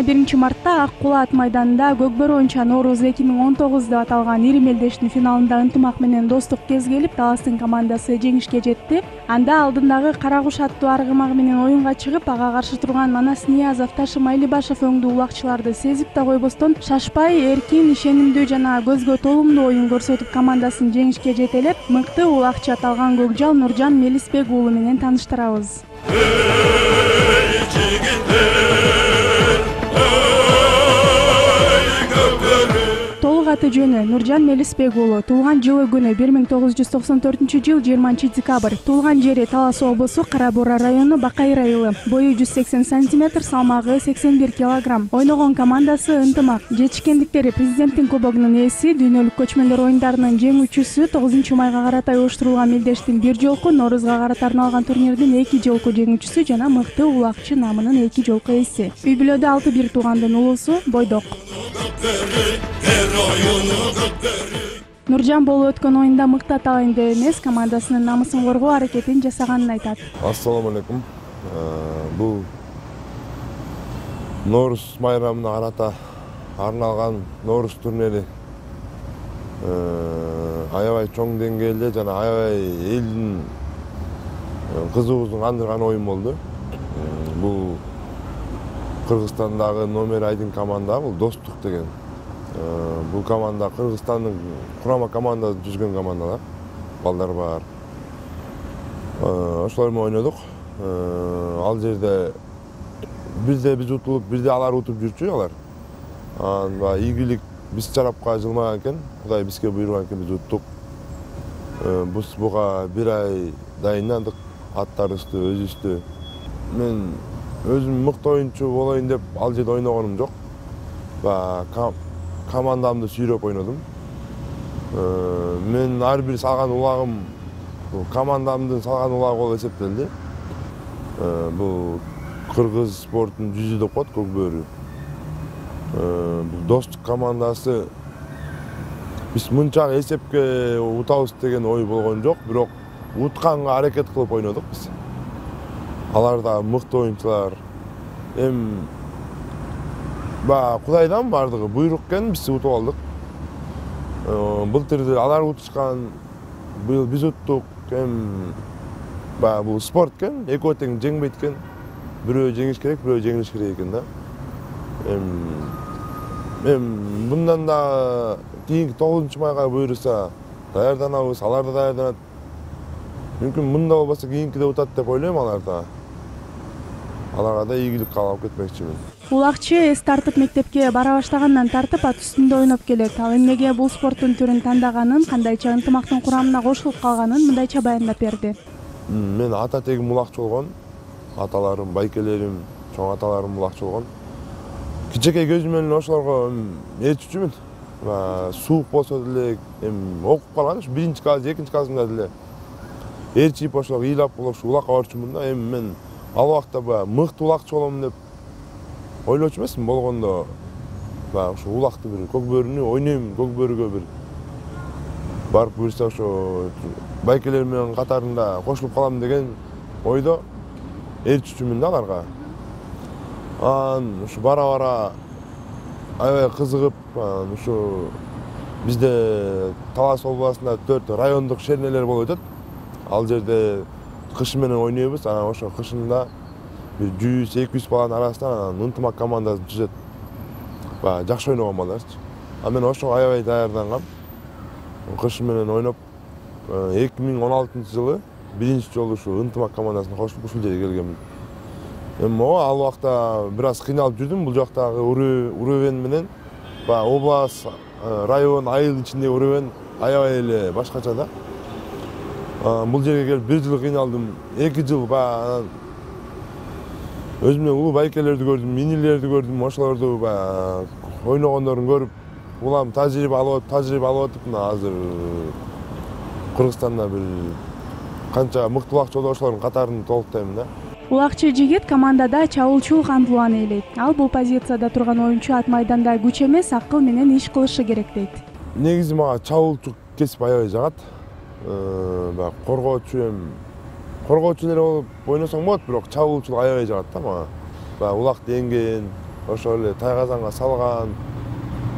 21 мартта Ак Кулат майданында Көкбөр оюнча Нооруз 2019 деп аталган ири мелдештин финалында Ынтымак менен Достук кез келип, Таластын командасы жеңишке жетти. Анда алдындагы Кара Куш аттуу аргымак менен оюнга чыгып, ага каршы турган Манас Ниязов, Ташым Айлибашев өңдүү улакчыларды сезип да койбостон, шашпай, эркин, ишенимдүү жана көзгө толумдуу оюн көрсөтүп, командасын жеңишке жетелеп, мыкты улакчы аталган көкжал Нуржан Мелисбек уулу менен тааныштырабыз. Толук аты жөнү Нуржан Мелисбек уулу. Туулган жылы күнү 1994 жыл 20 декабрь. Туулган жери Талас облусу Кара Бура району Бакайыр айылы. Бою 180 см, салмагы 81 кг. Ойногон командасы Ынтымак. Жетишкендиктери президенттин кубогунун ээси, дүйнөлүк көчмөндөр оюндарынын жеңүүчүсү, 9-майга карата уюштурулган мелдештин бир жолку, Ноорузга карата арналган турнирдин 2 жолку жеңүүчүсү жана мыкты улакчы намынын 2 жолку ээси. Үй бүлөдө 6-1 туугандын улуусу Бойдок. Нуржан болуп өткөн оюнда мыкты аталайын деп эмес, командасынын намысын коргоо аракетин жасаганын айтат. Ассаламу алейкум. Бул Ноорус майрамына карата арналган Ноорус турнири аябай чоң деңгээлде жана аябай элдин кызыгуусун кандырган оюн болду. Бул Кыргызстандагы номер 1 команда, бул Достук деген. Бул команда Кыргызстандын курама командасы жүзгөн командалар. Балдар бар. Ошолор менен ойнодук. Ал жерде бирде биз утулуп, бирде алар утуп жүрчү алар. Анан ийгилик биз тарапка жылмаган экен, Кудай бизге буйруган экен, биз уттук. Биз буга 1 ай дайындандык, аттарыбызды өзүбүздү. Мен өзүм мыкты оюнчу болоюн деп ал жерде ойногонум жок. Командамды сүйрөп ойнодум. Мен ар бир салган улагым командамдын салган улагы болуп эсептелди. Бул кыргыз спортунун жүзү деп коет, Көкбөрү. Бул Достук командасы биз мынча эсепке утабыз деген ой болгон жок, бирок утканга аракет кылып ойнодук биз. Алар да мыкты оюнчулар. Кудайдан бардыгы буйрук экен, биз утуп алдык. Былтыр алар утушкан, быйыл биз уттук. Бул спорт экен, экөө тең жеңбейт экен. Бирөө жеңиш керек, бирөө жеңилиш керек экен да. Мындан да кийинки 9-майга буйруса даярданабыз, алар да даярданат. Мүмкүн мында болбосо кийинкиде утат деп ойлойм аларда. Аларга да ийгилик каалап кетмекчимин. Улакчы эс тартып мектепке бара баштагандан тартып ат үстүндө ойноп келет. Ал эмнеге бул спорттун түрүн тандаганын, кандайча Ынтымактын курамына кошулуп калганын мындайча баяндап берди. Мен ата тегим улакчы болгон. Аталарым, байкелерим, чоң аталарым улакчы болгон. Кичинекей көзүм менен ошолорго ээрчүчүмүн. Суук болсо деле окуп калган, 1-класс, 2-классымда деле ээрчип ошол ыйлап улакка барчумун да. Мен ал убакта мыкты улакчы болом деп ойлочу эмесмин, болгондо ошо улакты бир Көкбөрүнү ойнойм, Көкбөрүгө бир барып буйрса ошо байкелер менен катарында кошулуп калам деген ойдо ээрчүчүмүн да аларга. Ушу бара-бара аябай кызыгып, ушу бизде Талас областында 4 райондук шернелер болуп өтөт. Ал жерде кыш менен ойнойбуз. Ошо кышында бир 100-200 баланын арасынан Ынтымак командасын түзөт. Жакшы ойногон балдарчы. Мен ошого аябай даярдангам. Кыш менен ойноп 2016-жылы биринчи жолу ушу Ынтымак командасына кошулуп ушул жерге келгенмин. Ал убакта бир аз кыйналып жүрдүм. Бул жактагы уровень менен область, район, айыл ичиндеги уровень аябай эле башкача да. Бул жерге келип 1 жыл кыйналдым, 2 жыл өзүмдөн улуу байкелерди көрдүм, минилерди көрдүм, ошолорду ойногондорун көрүп, улам тажрыйба алып атып, азыр Кыргызстанда бир канча мыкты улакчы болду, ошолордун катарын толуктайм да. Улакчы жигит командада чабуулчул кандылууну ээлейт. Ал бул позицияда турган оюнчу ат майданда күч эмес, акыл менен иш кылышы керек дейт. Негизи мага чабуулчу кесип аябай жагат. Коргоочу коргоочу эле болуп ойносоң болот, бирок чабуулчулук аябай жагат да мага. Улак деңген, ошол эле Тайгазанга салган.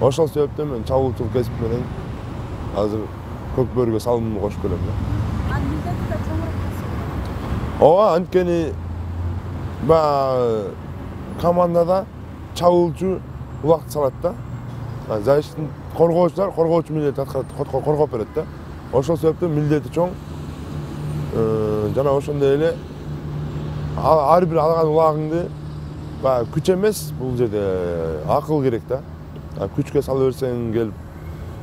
Ошол себептен мен чабуучулук кесип менен азыр Көкбөрүгө салымымды кошуп келем да. Анын милдети да чоңураак. Ооба, анткени баягы командада чабуучу улакты салат да. Защиттин коргоочу милдетин коргоп берет да. Ошол себептен милдети чоң. Жана ошондой эле ар бир алган улагыңды баягы күч эмес, бул жерде акыл керек да. Күчкө сала берсең келип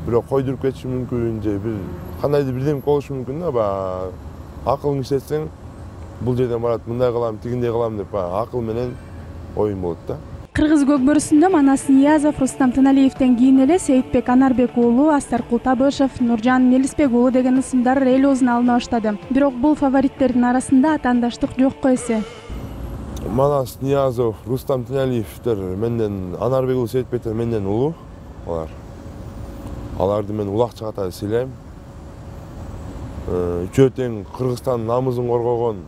бирок койдуруп кетиши мүмкүн же бир кандайдыр бирдеме болушу мүмкүн да. Баягы акылың иштетсең бул жерден барат, мындай кылам, тигиндей кылам деп баягы акыл менен оюн болот да. Кыргыз көкбөрүсүндө Манас Ниязов, Рустам Тыналиевден кийин эле Сейитбек Анарбек уулу, Астаркул Табышев, Нуржан Мелисбек уулу деген ысымдар эл оозуна алына баштады. Бирок бул фавориттердин арасында атаандаштык жокко эсе. Манас Ниязов, Рустам Тыналиевдер менден, Анарбек уулу, Сейитбектер менден улуу. Аларды мен улакча катары сыйлайм. Үчөө тең Кыргызстандын намысын коргогон,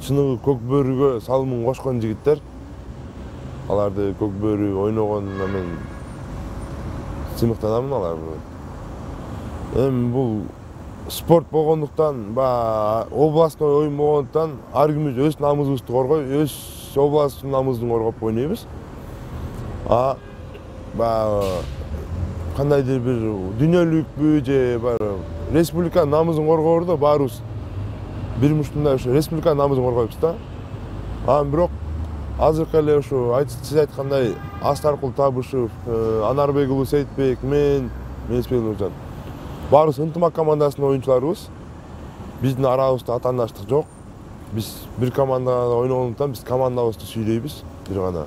чыныгы Көкбөрүгө салымын кошкон жигиттер. Аларды Көкбөрү ойногонуна мен сыймыктанамын аларды. Эми бул спорт болгондуктан, областной оюн болгондуктан ар кимибиз өз намысыбызды коргой, өз областтын намысын коргоп ойнойбуз. Кандайдыр бир дүйнөлүкпү же республиканын намысын коргоордо баарыбыз бир муштундай ушу республиканын намысын коргойбуз да. Бирок азыркы эле ушу сиз айткандай Астаркул Табышев, Анарбек уулу Сейитбек, мен Мелисбек Нуржан баарыбыз ынтымак командасынын оюнчуларыбыз. Биздин арабызда атаандаштык жок. Биз бир командада ойногондуктан биз командабызды сүйрөйбүз. Бир гана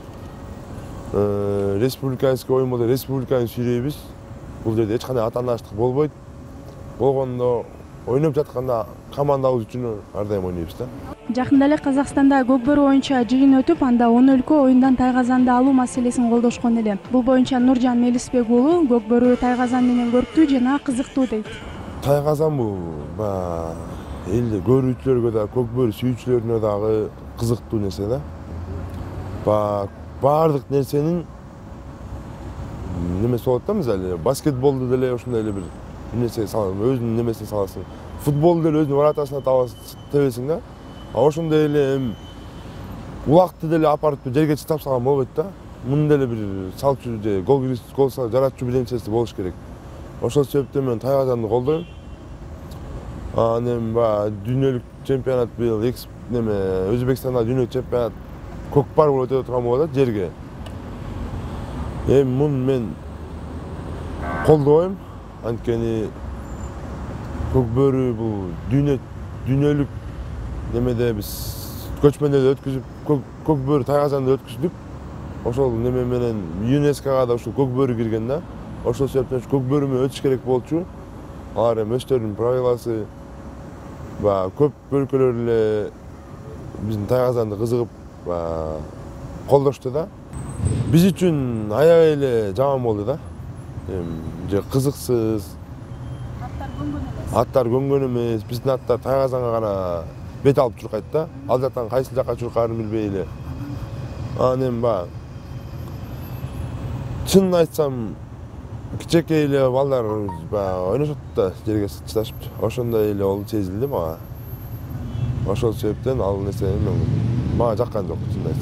республиканский оюн болсо республиканы сүйрөйбүз. Бул жерде эч кандай атаандаштык болбойт. Болгондо ойноп жатканда командабыз үчүн ар дайым ойнойбуз да. Жакында эле Казакстанда Көкбөрү боюнча жыйын өтүп, анда 10 өлкө оюндан Тайгазанды алуу маселесин колдошкон эле. Бул боюнча Нуржан Мелисбек уулу Көкбөрү Тайгазан менен көрктүү жана кызыктуу дейт. Тайгазан бул элди көрүүчүлөргө да, Көкбөрү сүйүүчүлөрүнө дагы кызыктуу нерсе да. Баардык нерсенин немеси болот да, мисалы баскетболду деле ошондой эле бир нерсе саласың, өзүнүн немесине саласың. Футболду деле өзүнүн воротасына тебесиң да. Ошондой эле улакты деле апарып жерге чыдап салган болбойт да. Мунун деле бир салчу же гол жаратчу бир нерсеси болуш керек. Ошол себептен мен Тайгазанды колдойм. Анан дүйнөлүк чемпионат быйыл Өзбекстанда дүйнөлүк чемпионат көкпар болуп өтө турган болуп атат жерге. Муну мен колдойм. Анткени Көкбөрү бул дүйнөлүк немеде биз көчмөндөдө өткүзүп, Көкбөрү Тайгазанды өткүздүк. Ошол неме менен ЮНЕСКОга да ушул Көкбөрү кирген да. Ошол себептен Көкбөрү менен өтүш керек болчу. Алар эми өздөрүнүн правиласы көп өлкөлөр эле биздин Тайгазанды кызыгып колдошту да. Биз үчүн аябай эле жаман болду да. Же кызыксыз. Аттар көнгөн эмес. Биздин аттар Тайгазанга гана бет алып чуркайт да. Ал жактан кайсы жакка чуркаарын билбей эле. Анан чынын айтсам, кичинекей эле балдар ойношот да жерге чыдашып. Ошондой эле болду сезилди мага. Ошол себептен ал нерсени мага жаккан жок.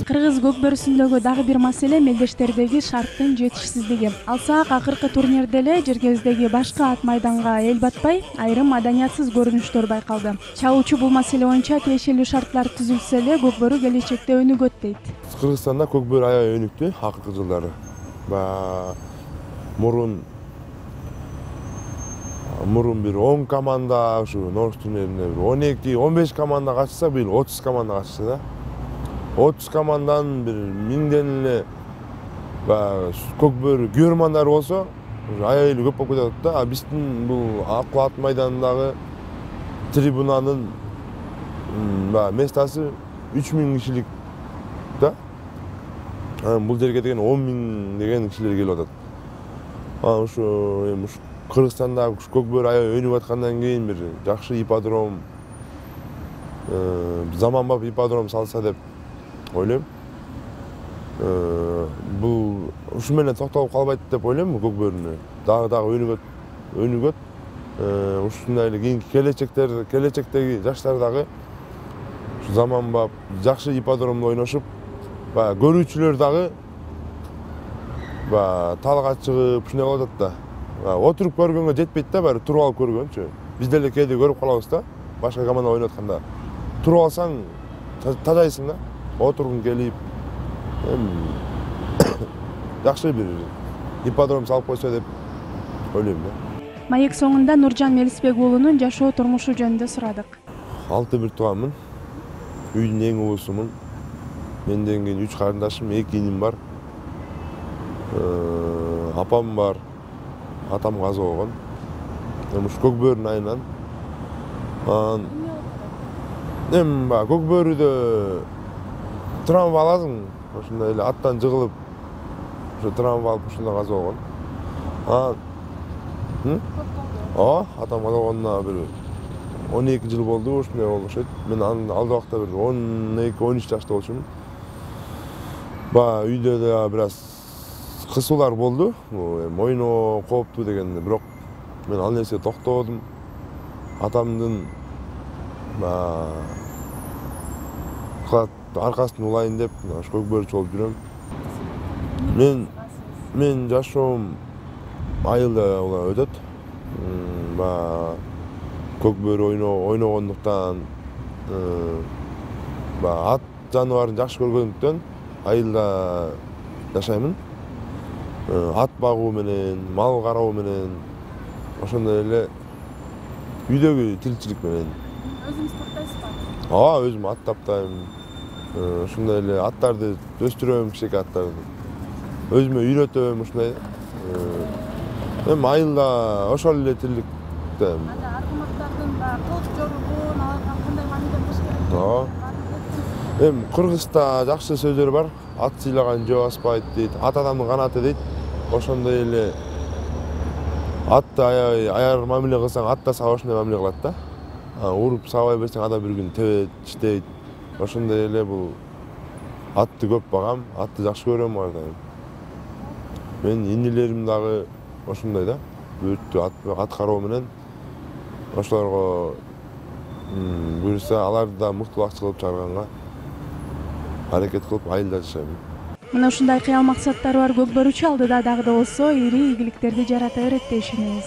Кыргыз көкбөрүсүндөгү дагы бир маселе мелдештердеги шарттын жетишсиздиги. Алсак акыркы турнирде эле жергебиздеги башка ат майданга эл батпай, айрым маданиятсыз көрүнүштөр байкалды. Чабуучу бул маселе боюнча тиешелүү шарттар түзүлсө эле Көкбөрү келечекте өнүгөт дейт. Кыргызстанда Көкбөрү аябай өнүктү акыркы жылдары. Мурун бир 10 команда ушу Норус турнирине 12-15 команда катышса, быйыл 30 команда катышты да. 30 команданын бир 1000ден эле Көкбөрү күйөрмандары болсо, аябай эле көп болуп кетет да. Биздин бул Акыл ат майданындагы трибунанын местасы 3000 кишилик да. Бул жерге деген 10.000 деген кишилер келип атат. Ушу Кыргызстанда Көкбөрү аябай өнүгүп аткандан кийин бир жакшы ипподром, заманбап ипподром салса деп ойлойм. бул ушу менен токтолуп калбайт деп ойлойм. Көк бөрүнө дагы өнүгөт. Ушундай эле кийинки келечектеги жаштар дагы заманбап жакшы ипподромдо ойношуп, баягы көрүүчүлөр дагы талга чыгып ушундай болуп атат да. Отуруп көргөнгө жетпейт да, баары туруп алып көргөнчү. Биз деле кээде көрүп калабыз да, башка команда ойноп атканда. Туруп алсаң тажайсың да, отургуң келип, жакшы бир ипподром салып койсо деп ойлойм да. Маек соңунда Нуржан Мелисбек уулунун жашоо турмушу жөнүндө сурадык. 6 бир тууганмын. Үйдүн эң улуусумун. Менден кийин 3 карындашым, 2 иним бар. Апам бар. Атам каза болгон. Ушу көк бөрүнүн айынан. Көк бөрүдө травма аласың. Ошондой эле аттан жыгылып, ошо травма алып ушундай каза болгон. Атам каза болгонуна бир 12 жыл болду, ушундай болуп окшойт. Мен алда убакта бир 12-13 жашта болчумун. Үйдө да бир аз кысуулар болду. Ойноо кооптуу дегенде, бирок мен ал нерсеге токтободум. Атамдын аркасын улайын деп, көк бөрүчү болуп жүрөм. Мен жашоом айылда өтөт. Көк бөрү ойногондуктан, ат жаныбарын жакшы көргөндүктөн айылда жашаймын. Ат багуу менен, мал кароо менен, ошондой эле үйдөгү тиричилик менен. Өзүңүз таптайсызбы? Өзүм ат таптайм. Ошондой эле аттарды өстүрөм, кичинекей аттарды. Өзүмө үйрөтөм, ушундай. Эми айылда ошол эле тирликтем. Аргымактардын кылык жоругун, аларга кандай мамиле кылыш керек? Эми кыргызда жакшы сөздөр бар. Ат сыйлаган жөө аспайт дейт. Ат адамдын канаты дейт. Ошондой эле атты аяр мамиле кылсаң, ат да сага ошондой мамиле кылат да. Уруп сабай берсең, ада бир күн тебет, иштейт. Ошондой эле бул атты көп багам, атты жакшы көрөм ар дайым. Мен инилерим дагы ошондой да. Бүттү ат кароо менен ошолорго буюрса, аларды да мыктылаак кылып чыгарганга аракет кылып айылда жашайм. Мына ушундай кыял максаттары бар көк бөрүчү алдыда дагы да болсо ири ийгиликтерди жарата берет дешиңиз.